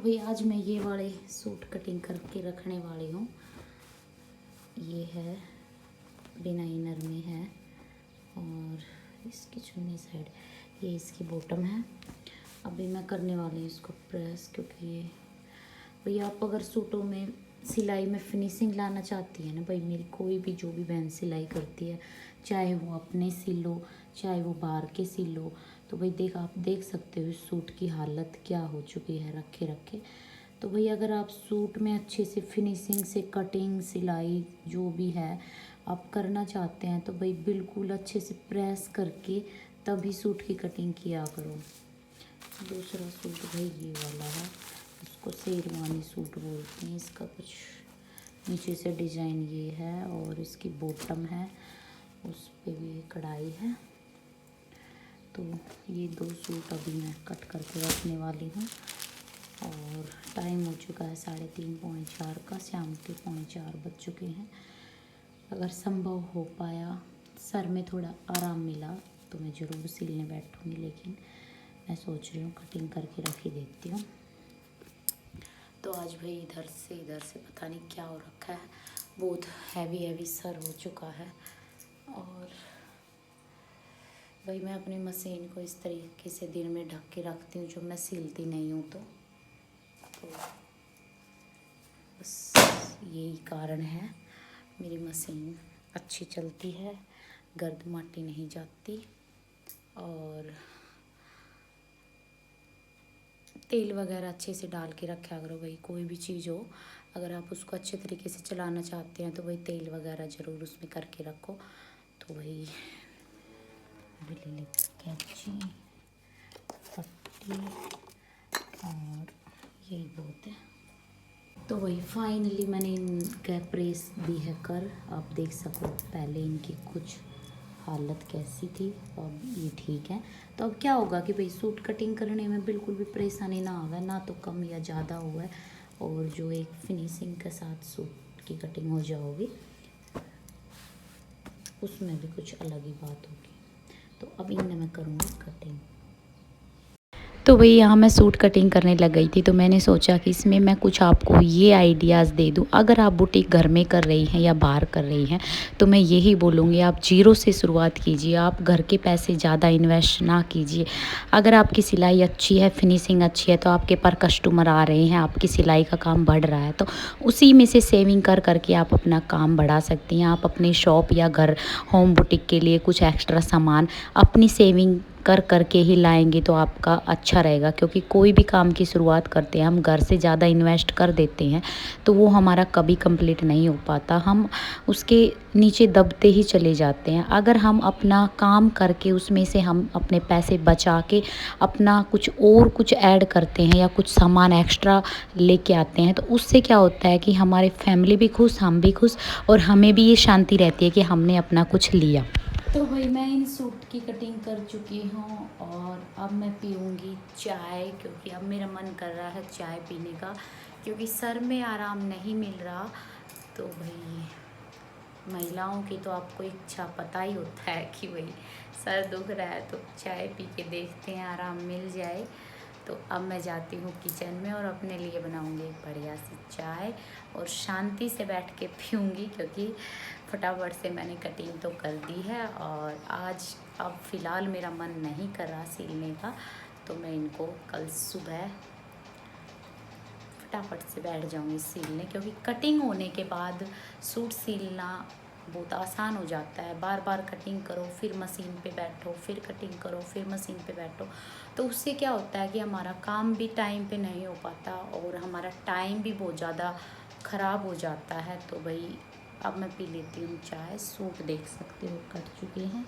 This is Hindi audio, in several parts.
भाई आज मैं ये वाले सूट कटिंग करके रखने वाली हूँ। ये है बिना इनर में है और इसकी चुन्नी साइड, ये इसकी बॉटम है। अभी मैं करने वाली हूँ इसको प्रेस, क्योंकि ये भाई आप अगर सूटों में सिलाई में फिनिशिंग लाना चाहती है ना भाई, मेरी कोई भी जो भी बहन सिलाई करती है, चाहे वो अपने सिलो चाहे वो बाहर के सिलो, तो भाई आप देख सकते हो इस सूट की हालत क्या हो चुकी है रखे रखे। तो भाई अगर आप सूट में अच्छे से फिनिशिंग से कटिंग सिलाई जो भी है आप करना चाहते हैं, तो भाई बिल्कुल अच्छे से प्रेस करके तभी सूट की कटिंग किया करो। दूसरा सूट भाई ये वाला है, इसको शेरवानी सूट बोलते हैं। इसका कुछ नीचे से डिज़ाइन ये है और इसकी बॉटम है, उस पे भी कढ़ाई है। तो ये दो सूट अभी मैं कट करके रखने वाली हूँ और टाइम हो चुका है 3:30 4 का, शाम के 4:45 बज चुके हैं। अगर संभव हो पाया, सर में थोड़ा आराम मिला तो मैं ज़रूर सिलने बैठूँगी, लेकिन मैं सोच रही हूँ कटिंग करके रख ही देती हूँ। तो आज भाई इधर से पता नहीं क्या हो रखा है, बहुत हैवी सर हो चुका है। और भाई मैं अपनी मशीन को इस तरीके से दिन में ढक के रखती हूँ, जो मैं सिलती नहीं हूँ। तो बस यही कारण है, मेरी मशीन अच्छी चलती है, गर्द माटी नहीं जाती। और तेल वगैरह अच्छे से डाल के रखा करो भाई, कोई भी चीज़ हो अगर आप उसको अच्छे तरीके से चलाना चाहते हैं तो भाई तेल वगैरह ज़रूर उसमें करके रखो। तो भाई ले कैंची पट्टी और यही बहुत है। तो वही फाइनली मैंने इनका प्रेस दी है कर, आप देख सको पहले इनकी कुछ हालत कैसी थी, अब ये ठीक है। तो अब क्या होगा कि भाई सूट कटिंग करने में बिल्कुल भी परेशानी ना आवे, ना तो कम या ज़्यादा हुआ है, और जो एक फिनिशिंग के साथ सूट की कटिंग हो जाओगी उसमें भी कुछ अलग ही बात होगी। तो अब इनमें मैं करूँगी कटिंग। तो भाई यहाँ मैं सूट कटिंग करने लग गई थी, तो मैंने सोचा कि इसमें मैं कुछ आपको ये आइडियाज़ दे दूँ। अगर आप बुटीक घर में कर रही हैं या बाहर कर रही हैं, तो मैं यही बोलूँगी आप जीरो से शुरुआत कीजिए। आप घर के पैसे ज़्यादा इन्वेस्ट ना कीजिए। अगर आपकी सिलाई अच्छी है, फिनिशिंग अच्छी है, तो आपके पर कस्टमर आ रहे हैं, आपकी सिलाई का काम बढ़ रहा है, तो उसी में से सेविंग कर करके आप अपना काम बढ़ा सकती हैं। आप अपनी शॉप या घर होम बुटीक के लिए कुछ एक्स्ट्रा सामान अपनी सेविंग कर करके ही लाएंगे तो आपका अच्छा रहेगा। क्योंकि कोई भी काम की शुरुआत करते हैं, हम घर से ज़्यादा इन्वेस्ट कर देते हैं तो वो हमारा कभी कंप्लीट नहीं हो पाता, हम उसके नीचे दबते ही चले जाते हैं। अगर हम अपना काम करके उसमें से हम अपने पैसे बचा के अपना कुछ ऐड करते हैं या कुछ सामान एक्स्ट्रा लेके आते हैं, तो उससे क्या होता है कि हमारे फैमिली भी खुश, हम भी खुश, और हमें भी ये शांति रहती है कि हमने अपना कुछ लिया। तो भाई मैं इन सूट की कटिंग कर चुकी हूँ और अब मैं पीऊँगी चाय, क्योंकि अब मेरा मन कर रहा है चाय पीने का, क्योंकि सर में आराम नहीं मिल रहा। तो भाई महिलाओं की तो आपको इच्छा पता ही होता है कि भाई सर दुख रहा है तो चाय पी के देखते हैं आराम मिल जाए। तो अब मैं जाती हूँ किचन में और अपने लिए बनाऊँगी एक बढ़िया सी चाय और शांति से बैठ के पीऊँगी, क्योंकि फटाफट से मैंने कटिंग तो कर दी है और आज अब फ़िलहाल मेरा मन नहीं कर रहा सिलने का, तो मैं इनको कल सुबह फटाफट से बैठ जाऊँगी सिलने। क्योंकि कटिंग होने के बाद सूट सिलना बहुत आसान हो जाता है। बार बार कटिंग करो, फिर मशीन पे बैठो, फिर कटिंग करो, फिर मशीन पे बैठो, तो उससे क्या होता है कि हमारा काम भी टाइम पे नहीं हो पाता और हमारा टाइम भी बहुत ज़्यादा ख़राब हो जाता है। तो भाई अब मैं पी लेती हूँ चाय। सूट देख सकते हो कट चुके हैं,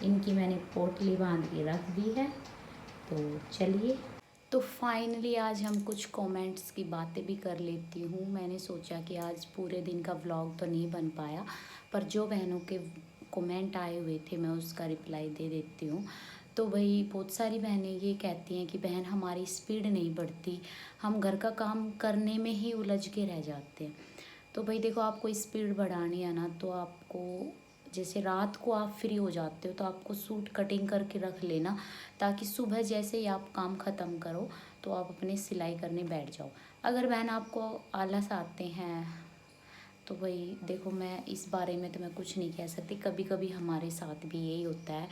इनकी मैंने पोटली बांध के रख दी है। तो चलिए, तो फाइनली आज हम कुछ कमेंट्स की बातें भी कर लेती हूँ। मैंने सोचा कि आज पूरे दिन का व्लॉग तो नहीं बन पाया, पर जो बहनों के कमेंट आए हुए थे मैं उसका रिप्लाई दे देती हूँ। तो भाई बहुत सारी बहनें ये कहती हैं कि बहन हमारी स्पीड नहीं बढ़ती, हम घर का काम करने में ही उलझ के रह जाते हैं। तो भाई देखो, आपको स्पीड बढ़ानी है ना, तो आपको जैसे रात को आप फ्री हो जाते हो तो आपको सूट कटिंग करके रख लेना, ताकि सुबह जैसे ही आप काम ख़त्म करो तो आप अपनी सिलाई करने बैठ जाओ। अगर बहन आपको आलस आते हैं तो भाई देखो, मैं इस बारे में तो मैं कुछ नहीं कह सकती, कभी कभी हमारे साथ भी यही होता है।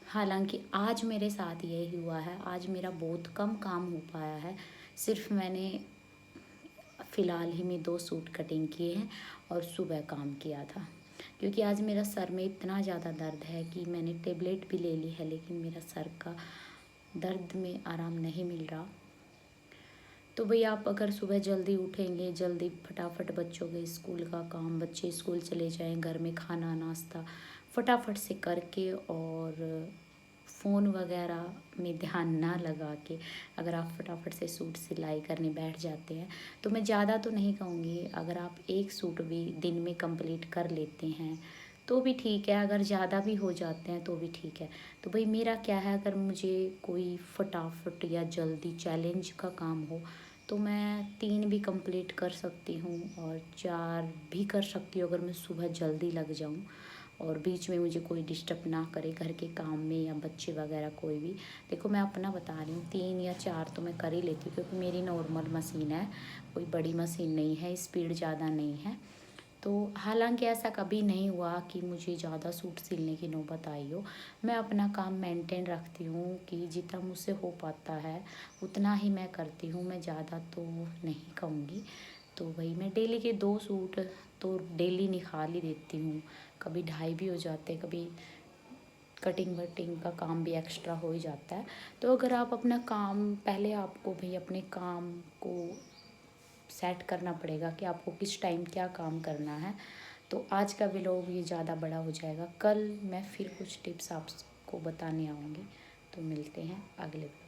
हालांकि आज मेरे साथ यही हुआ है, आज मेरा बहुत कम काम हो पाया है। सिर्फ मैंने फ़िलहाल ही में 2 सूट कटिंग किए हैं और सुबह काम किया था, क्योंकि आज मेरा सर में इतना ज़्यादा दर्द है कि मैंने टेबलेट भी ले ली है, लेकिन मेरा सर का दर्द में आराम नहीं मिल रहा। तो भाई आप अगर सुबह जल्दी उठेंगे, जल्दी फटाफट बच्चों के स्कूल का काम, बच्चे स्कूल चले जाएं, घर में खाना नाश्ता फटाफट से करके और फ़ोन वगैरह में ध्यान ना लगा के अगर आप फटाफट से सूट सिलाई करने बैठ जाते हैं, तो मैं ज़्यादा तो नहीं कहूँगी, अगर आप एक सूट भी दिन में कंप्लीट कर लेते हैं तो भी ठीक है, अगर ज़्यादा भी हो जाते हैं तो भी ठीक है। तो भाई मेरा क्या है, अगर मुझे कोई फटाफट या जल्दी चैलेंज का काम हो तो मैं 3 भी कंप्लीट कर सकती हूँ और 4 भी कर सकती हूँ, अगर मैं सुबह जल्दी लग जाऊँ और बीच में मुझे कोई डिस्टर्ब ना करे घर के काम में या बच्चे वगैरह कोई भी। देखो मैं अपना बता रही हूँ, 3 या 4 तो मैं कर ही लेती हूँ, क्योंकि मेरी नॉर्मल मशीन है, कोई बड़ी मशीन नहीं है, स्पीड ज़्यादा नहीं है। तो हालांकि ऐसा कभी नहीं हुआ कि मुझे ज़्यादा सूट सिलने की नौबत आई हो। मैं अपना काम मेंटेन रखती हूँ कि जितना मुझसे हो पाता है उतना ही मैं करती हूँ, मैं ज़्यादा तो नहीं कहूँगी। तो भाई मैं डेली के 2 सूट तो डेली निकाल ही देती हूँ, कभी 2.5 भी हो जाते, कभी कटिंग वटिंग का काम भी एक्स्ट्रा हो ही जाता है। तो अगर आप अपना काम पहले, आपको भाई अपने काम को सेट करना पड़ेगा कि आपको किस टाइम क्या काम करना है। तो आज का व्लॉग ये ज़्यादा बड़ा हो जाएगा, कल मैं फिर कुछ टिप्स आपको बताने आऊँगी। तो मिलते हैं अगले व्लॉग।